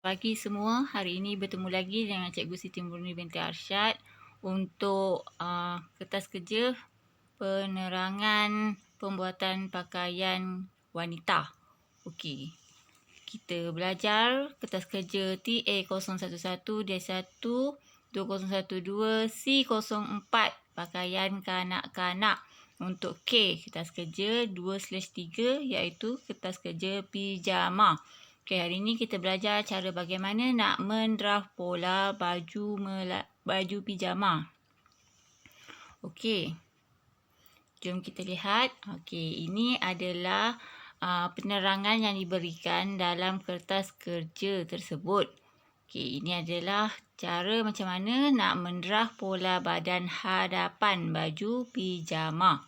Pagi semua, hari ini bertemu lagi dengan Cikgu Siti Murni binti Arsyad untuk kertas kerja penerangan pembuatan pakaian wanita. Okey, kita belajar kertas kerja TA011-D1 2012C04 pakaian kanak-kanak. Untuk K, kertas kerja 2/3 iaitu kertas kerja pijama. Okey, hari ini kita belajar cara bagaimana nak mendraft pola baju pijama. Okey, jom kita lihat. Okey, ini adalah penerangan yang diberikan dalam kertas kerja tersebut. Okey, ini adalah cara macam mana nak mendraft pola badan hadapan baju pijama.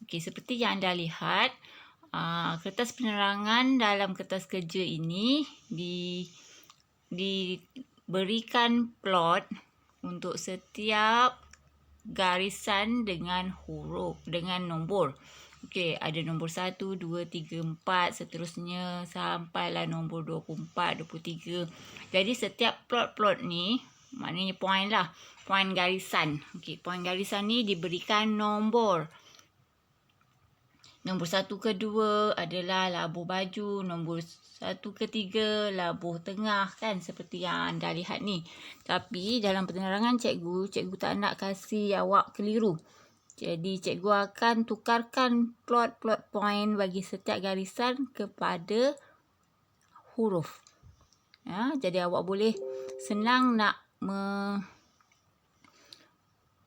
Okey, seperti yang anda lihat, kertas penerangan dalam kertas kerja ini diberikan plot untuk setiap garisan dengan huruf, dengan nombor. Okey, ada nombor 1, 2, 3, 4, seterusnya sampailah nombor 24, 23. Jadi setiap plot-plot ni maknanya point lah, point garisan. Okey, point garisan ni diberikan nombor. Nombor 1 ke 2 adalah labuh baju, nombor 1 ke 3 labuh tengah, kan, seperti yang anda lihat ni. Tapi dalam penerangan cikgu tak nak kasih awak keliru. Jadi cikgu akan tukarkan plot-plot point bagi setiap garisan kepada huruf. Jadi awak boleh senang nak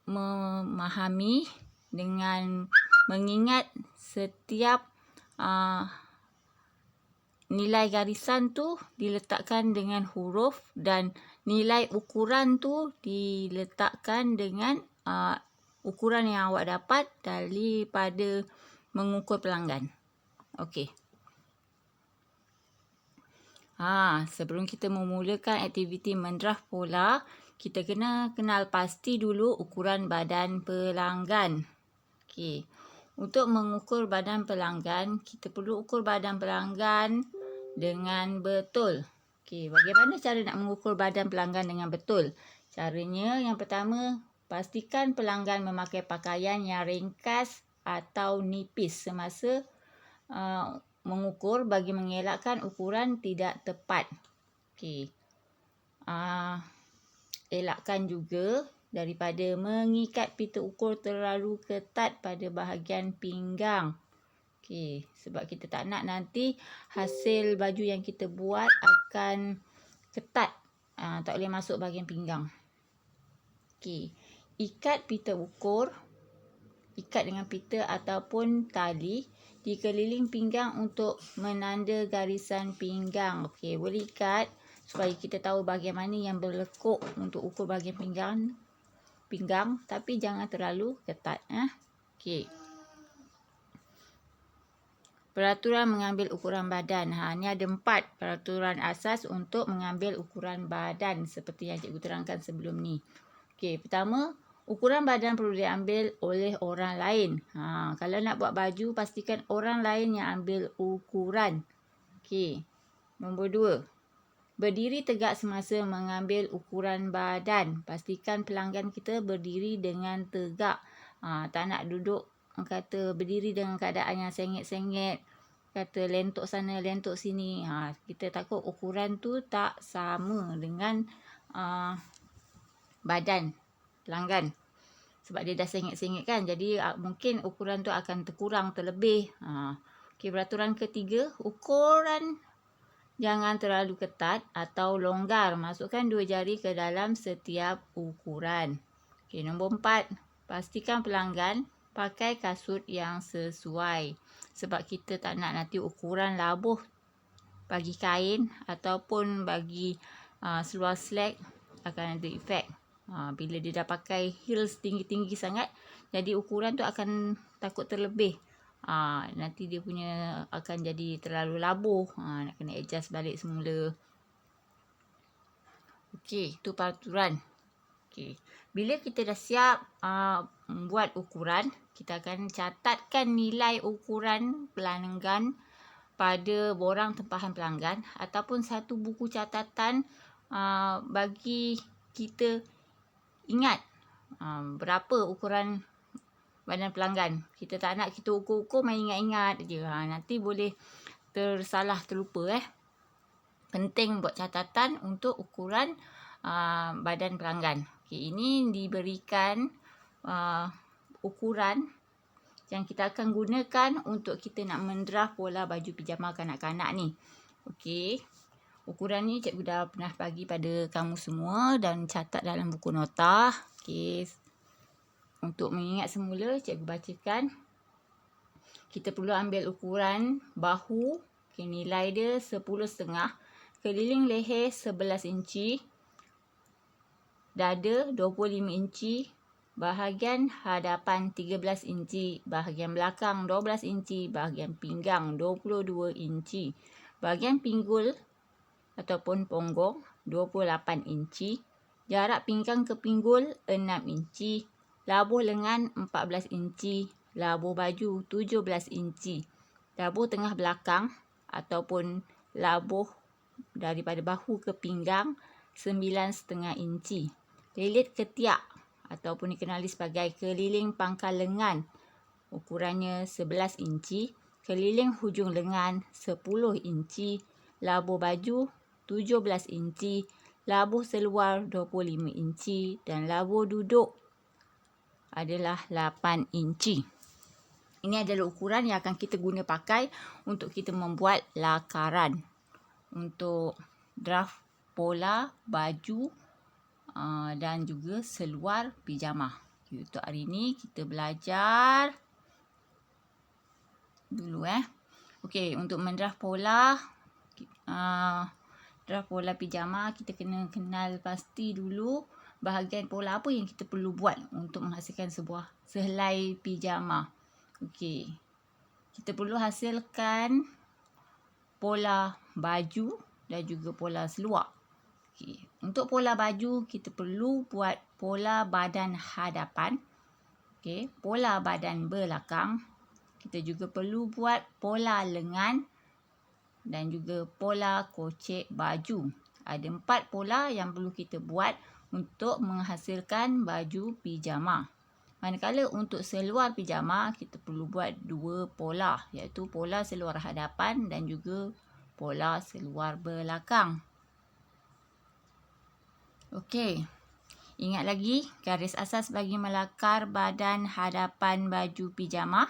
memahami dengan mengingat setiap nilai garisan tu diletakkan dengan huruf dan nilai ukuran tu diletakkan dengan ukuran yang awak dapat daripada mengukur pelanggan. Okey. Sebelum kita memulakan aktiviti mendraft pola, kita kena kenal pasti dulu ukuran badan pelanggan. Okey. Untuk mengukur badan pelanggan, kita perlu ukur badan pelanggan dengan betul. Okey, bagaimana cara nak mengukur badan pelanggan dengan betul? Caranya yang pertama, pastikan pelanggan memakai pakaian yang ringkas atau nipis semasa mengukur bagi mengelakkan ukuran tidak tepat. Okey. Elakkan juga daripada mengikat pita ukur terlalu ketat pada bahagian pinggang. Okey, sebab kita tak nak nanti hasil baju yang kita buat akan ketat. Tak boleh masuk bahagian pinggang. Okey, ikat pita ukur, ikat dengan pita ataupun tali di keliling pinggang untuk menanda garisan pinggang. Okey, boleh ikat supaya kita tahu bahagian mana yang berlekuk untuk ukur bahagian pinggang, tapi jangan terlalu ketat. Okey. Peraturan mengambil ukuran badan. Ini ada 4 peraturan asas untuk mengambil ukuran badan seperti yang cikgu terangkan sebelum ni. Okey, pertama, ukuran badan perlu diambil oleh orang lain. Kalau nak buat baju, pastikan orang lain yang ambil ukuran. Okey. Nombor 2, berdiri tegak semasa mengambil ukuran badan. Pastikan pelanggan kita berdiri dengan tegak. Tak nak duduk, kata berdiri dengan keadaan yang sengit-sengit. Kata lentok sana, lentok sini. Kita takut ukuran tu tak sama dengan badan pelanggan. Sebab dia dah sengit-sengit, kan. Jadi mungkin ukuran tu akan terkurang, terlebih. Okey, peraturan ketiga, ukuran jangan terlalu ketat atau longgar. Masukkan 2 jari ke dalam setiap ukuran. Okey, nombor 4. Pastikan pelanggan pakai kasut yang sesuai. Sebab kita tak nak nanti ukuran labuh bagi kain ataupun bagi seluar slack akan ada efek. Bila dia dah pakai heels tinggi-tinggi sangat, jadi ukuran tu akan takut terlebih. Nanti dia punya akan jadi terlalu labuh. Nak kena adjust balik semula. Okey, itu peraturan. Okey. Bila kita dah siap buat ukuran, kita akan catatkan nilai ukuran pelanggan pada borang tempahan pelanggan ataupun satu buku catatan bagi kita ingat berapa ukuran badan pelanggan. Kita tak nak kita ukur-ukur main ingat-ingat je. Nanti boleh terlupa. Penting buat catatan untuk ukuran badan pelanggan. Okey, ini diberikan ukuran yang kita akan gunakan untuk kita nak mendraft pola baju pijama kanak-kanak ni. Okey. Ukuran ni cikgu dah pernah bagi pada kamu semua dan catat dalam buku nota. Okey. Untuk mengingat semula, cikgu bacakan. Kita perlu ambil ukuran bahu. Okay, nilai dia 10,5. Keliling leher 11 inci. Dada 25 inci. Bahagian hadapan 13 inci. Bahagian belakang 12 inci. Bahagian pinggang 22 inci. Bahagian pinggul ataupun ponggong 28 inci. Jarak pinggang ke pinggul 6 inci. Labuh lengan 14 inci, labuh baju 17 inci, labuh tengah belakang ataupun labuh daripada bahu ke pinggang 9,5 inci, lilit ketiak ataupun dikenali sebagai keliling pangkal lengan ukurannya 11 inci, keliling hujung lengan 10 inci, labuh baju 17 inci, labuh seluar 25 inci dan labuh duduk adalah 8 inci. Ini adalah ukuran yang akan kita guna pakai untuk kita membuat lakaran untuk draft pola baju dan juga seluar pijama. Untuk hari ini kita belajar dulu Okey, untuk mendraft pola pijama, kita kena kenal pasti dulu bahagian pola apa yang kita perlu buat untuk menghasilkan sebuah sehelai pijama. Okey. Kita perlu hasilkan pola baju dan juga pola seluar. Okey. Untuk pola baju, kita perlu buat pola badan hadapan. Okey. Pola badan belakang. Kita juga perlu buat pola lengan dan juga pola kocek baju. Ada 4 pola yang perlu kita buat untuk menghasilkan baju pijama. Manakala untuk seluar pijama, kita perlu buat 2 pola, iaitu pola seluar hadapan dan juga pola seluar belakang. Okey. Ingat lagi garis asas bagi melakar badan hadapan baju pijama.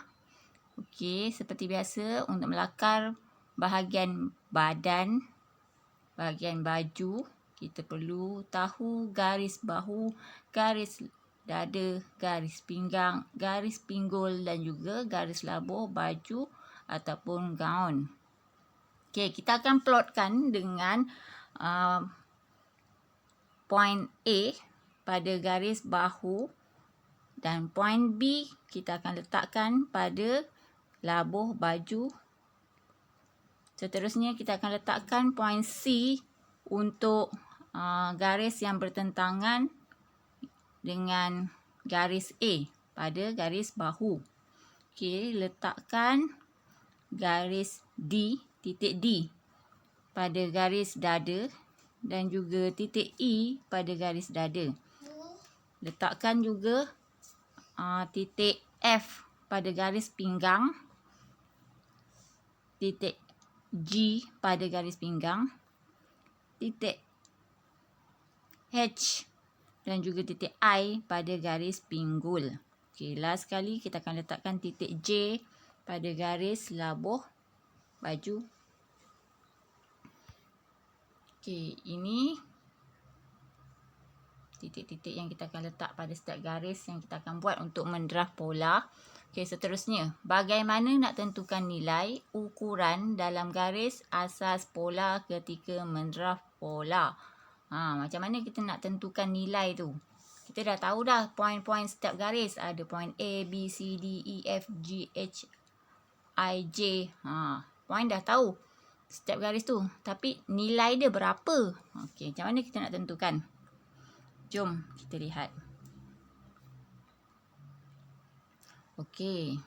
Okey, seperti biasa untuk melakar bahagian badan, bahagian baju, kita perlu tahu garis bahu, garis dada, garis pinggang, garis pinggul dan juga garis labuh baju ataupun gaun. Okey, kita akan plotkan dengan point A pada garis bahu dan point B kita akan letakkan pada labuh baju. Seterusnya kita akan letakkan point C untuk garis yang bertentangan dengan garis A pada garis bahu. Okey, letakkan garis D, titik D pada garis dada dan juga titik E pada garis dada. Letakkan juga titik F pada garis pinggang, titik G pada garis pinggang, titik H dan juga titik I pada garis pinggul. Okey, last sekali kita akan letakkan titik J pada garis labuh baju. Okey, ini titik-titik yang kita akan letak pada setiap garis yang kita akan buat untuk mendraft pola. Okey, seterusnya, bagaimana nak tentukan nilai ukuran dalam garis asas pola ketika mendraft pola? Macam mana kita nak tentukan nilai tu? Kita dah tahu dah poin-poin setiap garis. Ada poin A, B, C, D, E, F, G, H, I, J. Poin dah tahu setiap garis tu. Tapi nilai dia berapa? Okey, macam mana kita nak tentukan? Jom kita lihat. Okey.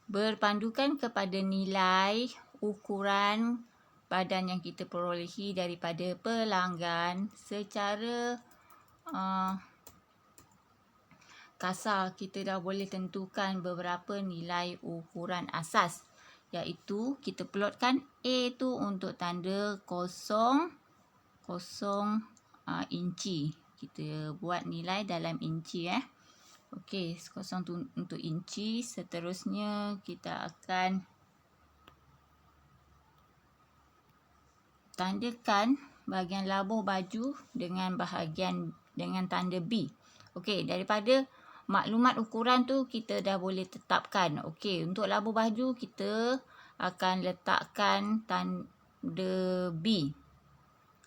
berpandukan kepada nilai ukuran badan yang kita perolehi daripada pelanggan secara kasar, kita dah boleh tentukan beberapa nilai ukuran asas, iaitu kita plotkan A tu untuk tanda kosong inci. Kita buat nilai dalam inci Okey, kosong tu untuk inci. Seterusnya kita akan tandakan bahagian labuh baju dengan tanda B. Okey, daripada maklumat ukuran tu kita dah boleh tetapkan. Okey, untuk labuh baju kita akan letakkan tanda B.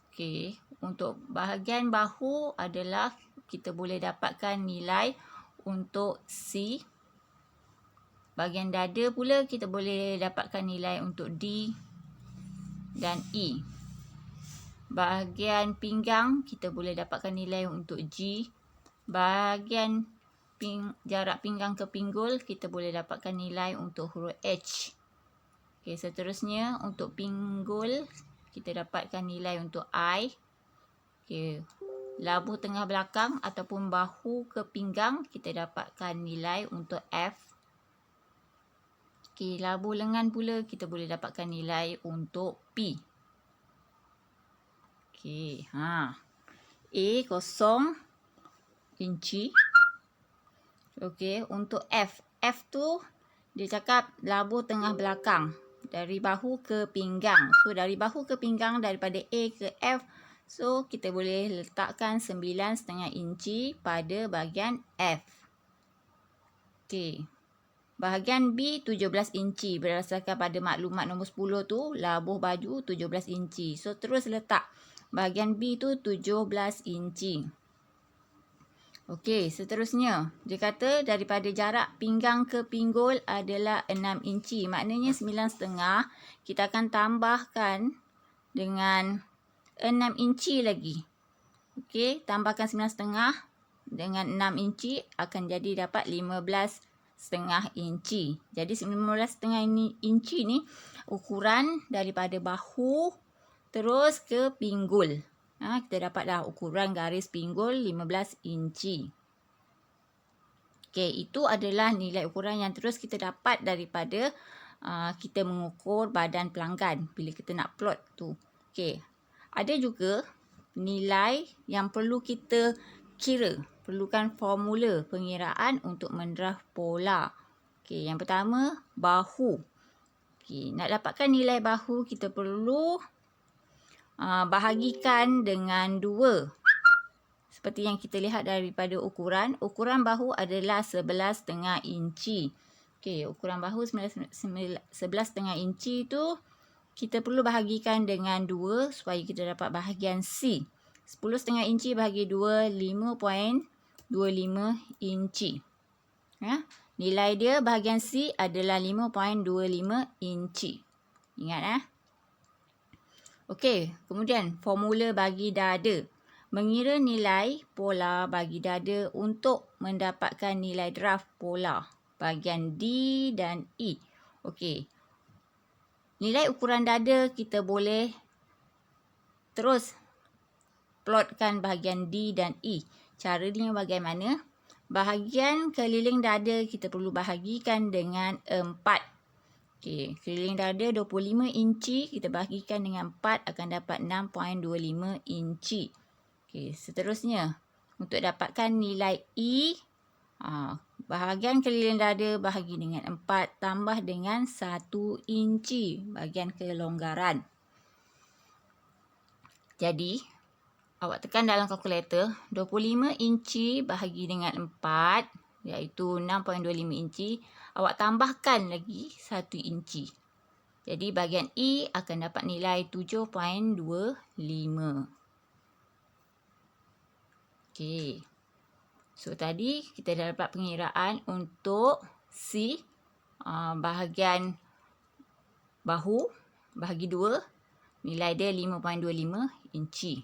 Okey, untuk bahagian bahu adalah kita boleh dapatkan nilai untuk C. Bahagian dada pula kita boleh dapatkan nilai untuk D dan E. Bahagian pinggang kita boleh dapatkan nilai untuk G. Bahagian jarak pinggang ke pinggul kita boleh dapatkan nilai untuk huruf H. Okey, seterusnya untuk pinggul kita dapatkan nilai untuk I. Okey, labuh tengah belakang ataupun bahu ke pinggang kita dapatkan nilai untuk F. Okey, labuh lengan pula kita boleh dapatkan nilai untuk P. Okey, A kosong inci. Okey, untuk F tu dia cakap labuh tengah belakang dari bahu ke pinggang. So dari bahu ke pinggang, daripada A ke F, so kita boleh letakkan 9,5 inci pada bahagian F. Okey, bahagian B 17 inci berdasarkan pada maklumat nombor 10 tu, labuh baju 17 inci. So terus letak bahagian B tu 17 inci. Okey, seterusnya dia kata daripada jarak pinggang ke pinggul adalah 6 inci. Maknanya 9,5 kita akan tambahkan dengan 6 inci lagi. Okey, tambahkan 9,5 dengan 6 inci akan jadi dapat 15,5 inci. Jadi 15,5 inci ni ukuran daripada bahu terus ke pinggul. Kita dapat dah ukuran garis pinggul 15 inci. Okey, itu adalah nilai ukuran yang terus kita dapat daripada kita mengukur badan pelanggan bila kita nak plot tu. Okey, ada juga nilai yang perlu kita kira. Perlukan formula pengiraan untuk mendraft pola. Okey, yang pertama, bahu. Okey, nak dapatkan nilai bahu kita perlu bahagikan dengan 2. Seperti yang kita lihat daripada ukuran bahu adalah 11,5 inci. Okey, ukuran bahu 11,5 inci tu kita perlu bahagikan dengan 2 supaya kita dapat bahagian C. 10,5 inci bahagi 2, 5.25 inci. Nilai dia bahagian C adalah 5.25 inci. Ingat Okey, kemudian formula bagi dada. Mengira nilai pola bagi dada untuk mendapatkan nilai draft pola bahagian D dan E. Okey, nilai ukuran dada kita boleh terus plotkan bahagian D dan E. Caranya bagaimana? Bahagian keliling dada kita perlu bahagikan dengan 4. Okey, keliling dada 25 inci, kita bahagikan dengan 4 akan dapat 6.25 inci. Okey, seterusnya untuk dapatkan nilai E, bahagian keliling dada bahagi dengan 4 tambah dengan 1 inci bahagian kelonggaran. Jadi, awak tekan dalam kalkulator 25 inci bahagi dengan 4 iaitu 6.25 inci. Awak tambahkan lagi 1 inci. Jadi bahagian E akan dapat nilai 7.25. Okey. So tadi kita dah dapat pengiraan untuk C, bahagian bahu bahagi 2, nilai dia 5.25 inci.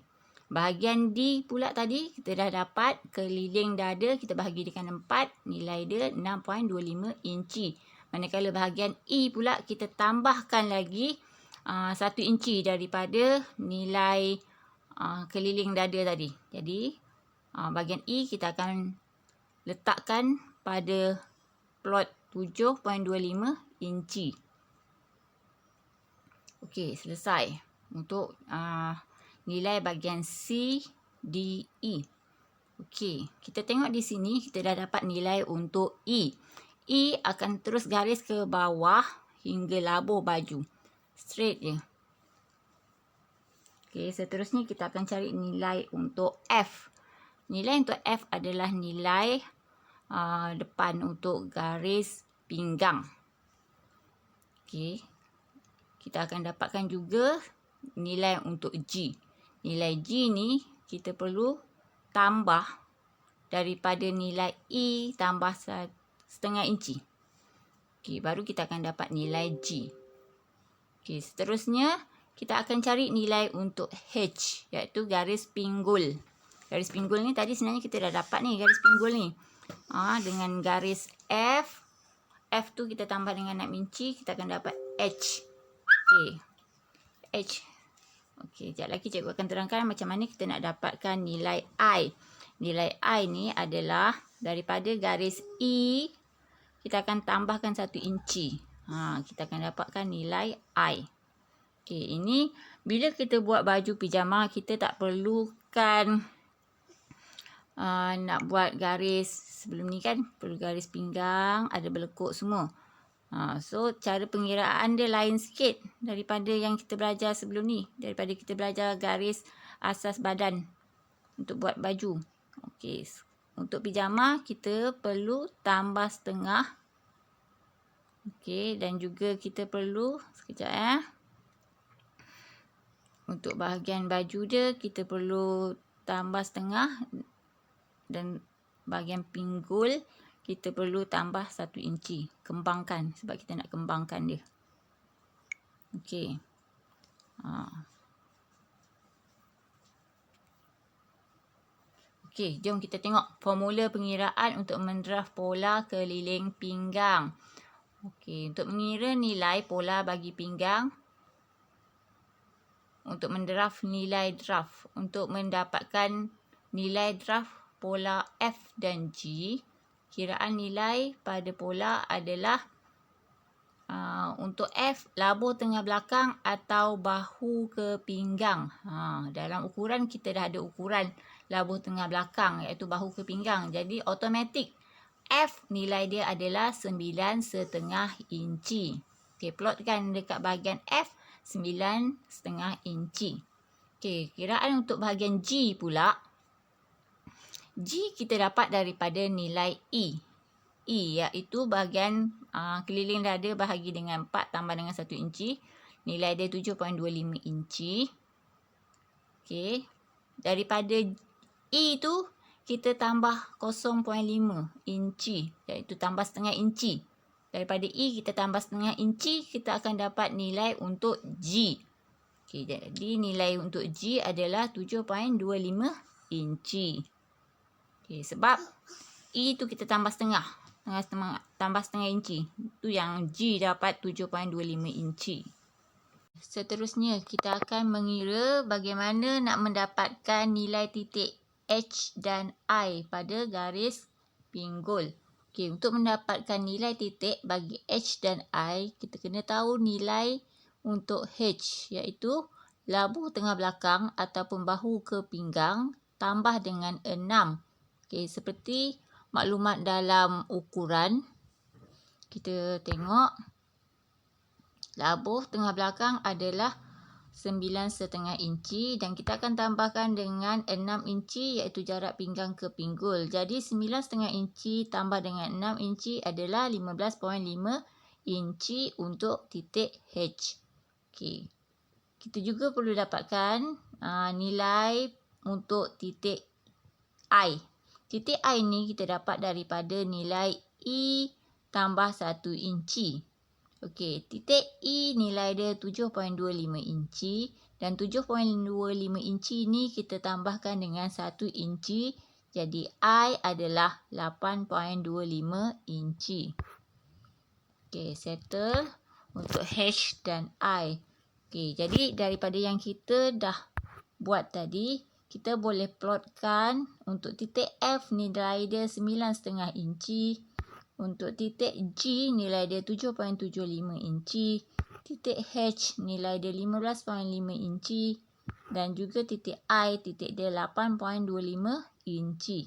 Bahagian D pula tadi kita dah dapat keliling dada kita bahagi dengan 4, nilai dia 6.25 inci. Manakala bahagian E pula kita tambahkan lagi 1 inci daripada nilai keliling dada tadi. Jadi bahagian E kita akan letakkan pada plot 7.25 inci. Okey, selesai untuk nilai bahagian C, D, E. Okey, kita tengok di sini kita dah dapat nilai untuk E. E akan terus garis ke bawah hingga labuh baju. Straight je. Okey, seterusnya kita akan cari nilai untuk F. Nilai untuk F adalah nilai depan untuk garis pinggang. Okey. Kita akan dapatkan juga nilai untuk G. Nilai G ni kita perlu tambah daripada nilai E tambah setengah inci. Okey, baru kita akan dapat nilai G. Okey, seterusnya kita akan cari nilai untuk H, iaitu garis pinggul. Garis pinggul ni tadi sebenarnya kita dah dapat ni garis pinggul ni. Dengan garis F, F tu kita tambah dengan 6 inci, kita akan dapat H. Okey. H. Okey, sekejap lagi cikgu akan terangkan macam mana kita nak dapatkan nilai I. Nilai I ni adalah daripada garis E, kita akan tambahkan 1 inci. Kita akan dapatkan nilai I. Okey, ini bila kita buat baju pijama, kita tak perlukan nak buat garis sebelum ni kan. Perlu garis pinggang, ada belekuk semua. So, cara pengiraan dia lain sikit daripada yang kita belajar sebelum ni. Daripada kita belajar garis asas badan untuk buat baju. Okey, untuk pijama kita perlu tambah setengah. Okey, dan juga kita perlu, sekejap untuk bahagian baju dia, kita perlu tambah setengah. Dan bahagian pinggul, kita perlu tambah 1 inci. Kembangkan, sebab kita nak kembangkan dia. Okey. Okey, jom kita tengok formula pengiraan untuk mendraft pola keliling pinggang. Okey, untuk mengira nilai pola bagi pinggang, untuk mendraft nilai draft, untuk mendapatkan nilai draft pola F dan G, kiraan nilai pada pola adalah untuk F, labuh tengah belakang atau bahu ke pinggang. Dalam ukuran kita dah ada ukuran labuh tengah belakang, iaitu bahu ke pinggang. Jadi automatik F nilai dia adalah 9,5 inci. Okey, plotkan dekat bahagian F 9,5 inci. Okey, kiraan untuk bahagian G pula. G kita dapat daripada nilai E. E iaitu bahagian keliling dada bahagi dengan 4 tambah dengan 1 inci. Nilai dia 7.25 inci. Okey. Daripada E tu kita tambah 0.5 inci, iaitu tambah setengah inci. Daripada E kita tambah setengah inci, kita akan dapat nilai untuk G. Okey, jadi nilai untuk G adalah 7.25 inci. Okey, sebab E tu kita tambah setengah inci. Itu yang G dapat 7.25 inci. Seterusnya, kita akan mengira bagaimana nak mendapatkan nilai titik H dan I pada garis pinggul. Okey, untuk mendapatkan nilai titik bagi H dan I, kita kena tahu nilai untuk H, iaitu labuh tengah belakang ataupun bahu ke pinggang tambah dengan 6. Okey, seperti maklumat dalam ukuran, kita tengok labuh tengah belakang adalah 9,5 inci dan kita akan tambahkan dengan 6 inci, iaitu jarak pinggang ke pinggul. Jadi 9,5 inci tambah dengan 6 inci adalah 15.5 inci untuk titik H. Okey. Kita juga perlu dapatkan nilai untuk titik I. Titik I ni kita dapat daripada nilai E tambah 1 inci. Okey, titik E nilai dia 7.25 inci dan 7.25 inci ni kita tambahkan dengan 1 inci. Jadi I adalah 8.25 inci. Okey, settle untuk H dan I. Okey, jadi daripada yang kita dah buat tadi, kita boleh plotkan untuk titik F nilai dia 9,5 inci. Untuk titik G nilai dia 7.75 inci. Titik H nilai dia 15.5 inci. Dan juga titik I, titik dia 8.25 inci.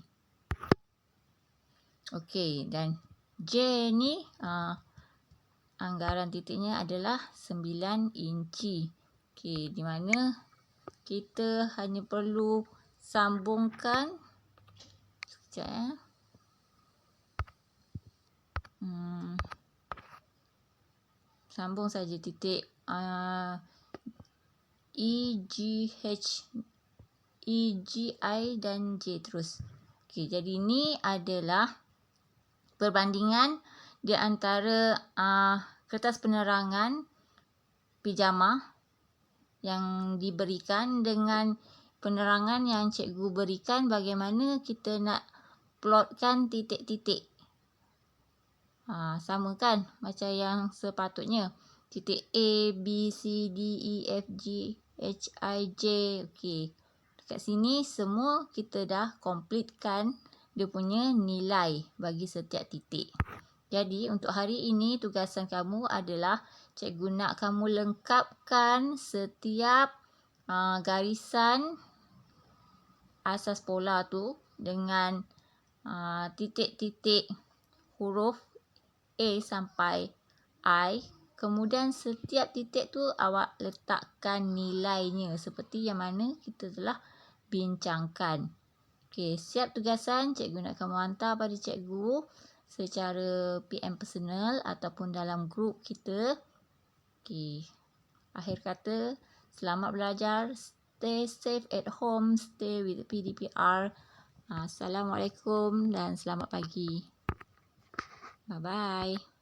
Okey, dan J ni anggaran titiknya adalah 9 inci. Okey, di mana kita hanya perlu sambungkan sekejap ya. Sambung saja titik E, G, H, E, G, I dan J terus. Okey, jadi ini adalah perbandingan di antara kertas penerangan pijama yang diberikan dengan penerangan yang cikgu berikan, bagaimana kita nak plotkan titik-titik. Sama kan macam yang sepatutnya. Titik A, B, C, D, E, F, G, H, I, J. Okey. Dekat sini semua kita dah completekan dia punya nilai bagi setiap titik. Jadi untuk hari ini tugasan kamu adalah cikgu nak kamu lengkapkan setiap garisan asas pola tu dengan titik-titik huruf A sampai I. Kemudian setiap titik tu awak letakkan nilainya seperti yang mana kita telah bincangkan. Okey, siap tugasan. Cikgu nak kamu hantar pada cikgu secara PM personal ataupun dalam grup kita. Okey. Akhir kata, selamat belajar. Stay safe at home. Stay with PDPR. Assalamualaikum dan selamat pagi. Bye-bye.